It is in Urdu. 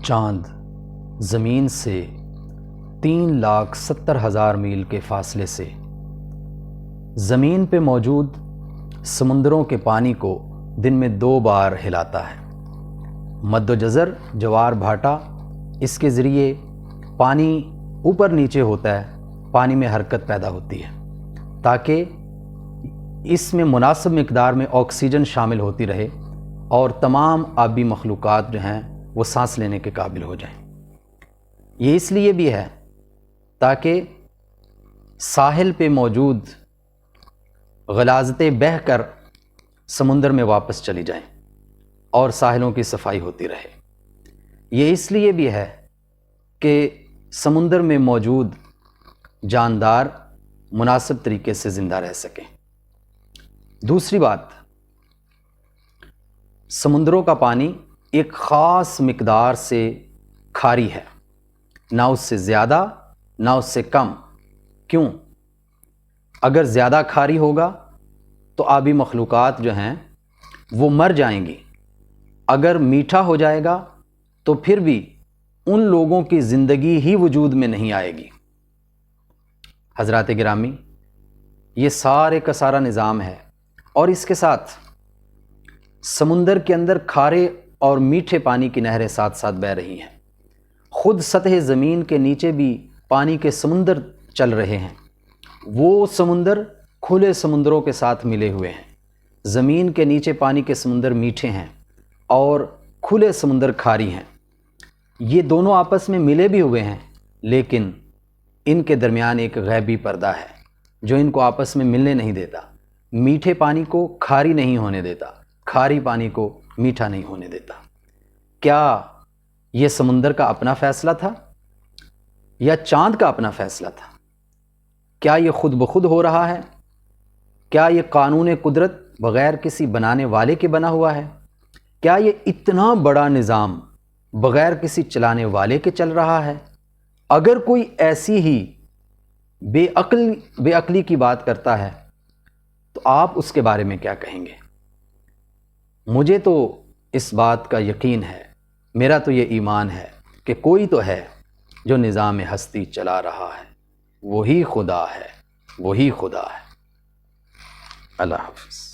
چاند زمین سے 3,70,000 میل کے فاصلے سے زمین پہ موجود سمندروں کے پانی کو دن میں 2 بار ہلاتا ہے۔ مد و جزر جوار بھاٹا، اس کے ذریعے پانی اوپر نیچے ہوتا ہے، پانی میں حرکت پیدا ہوتی ہے تاکہ اس میں مناسب مقدار میں آکسیجن شامل ہوتی رہے اور تمام آبی مخلوقات جو ہیں وہ سانس لینے کے قابل ہو جائیں۔ یہ اس لیے بھی ہے تاکہ ساحل پہ موجود غلاظتیں بہہ کر سمندر میں واپس چلی جائیں اور ساحلوں کی صفائی ہوتی رہے۔ یہ اس لیے بھی ہے کہ سمندر میں موجود جاندار مناسب طریقے سے زندہ رہ سکیں۔ دوسری بات، سمندروں کا پانی ایک خاص مقدار سے کھاری ہے، نہ اس سے زیادہ نہ اس سے کم۔ کیوں؟ اگر زیادہ کھاری ہوگا تو آبی مخلوقات جو ہیں وہ مر جائیں گی، اگر میٹھا ہو جائے گا تو پھر بھی ان لوگوں کی زندگی ہی وجود میں نہیں آئے گی۔ حضرات گرامی، یہ سارے کا سارا نظام ہے، اور اس کے ساتھ سمندر کے اندر کھارے اور میٹھے پانی کی نہریں ساتھ ساتھ بہہ رہی ہیں۔ خود سطح زمین کے نیچے بھی پانی کے سمندر چل رہے ہیں، وہ سمندر کھلے سمندروں کے ساتھ ملے ہوئے ہیں۔ زمین کے نیچے پانی کے سمندر میٹھے ہیں اور کھلے سمندر کھاری ہیں۔ یہ دونوں آپس میں ملے بھی ہوئے ہیں، لیکن ان کے درمیان ایک غیبی پردہ ہے جو ان کو آپس میں ملنے نہیں دیتا، میٹھے پانی کو کھاری نہیں ہونے دیتا، کھاری پانی کو میٹھا نہیں ہونے دیتا۔ کیا یہ سمندر کا اپنا فیصلہ تھا یا چاند کا اپنا فیصلہ تھا؟ کیا یہ خود بخود ہو رہا ہے؟ کیا یہ قانون قدرت بغیر کسی بنانے والے کے بنا ہوا ہے؟ کیا یہ اتنا بڑا نظام بغیر کسی چلانے والے کے چل رہا ہے؟ اگر کوئی ایسی ہی بے عقلی کی بات کرتا ہے تو آپ اس کے بارے میں کیا کہیں گے؟ مجھے تو اس بات کا یقین ہے، میرا تو یہ ایمان ہے کہ کوئی تو ہے جو نظام ہستی چلا رہا ہے، وہی خدا ہے، وہی خدا ہے۔ اللہ حافظ۔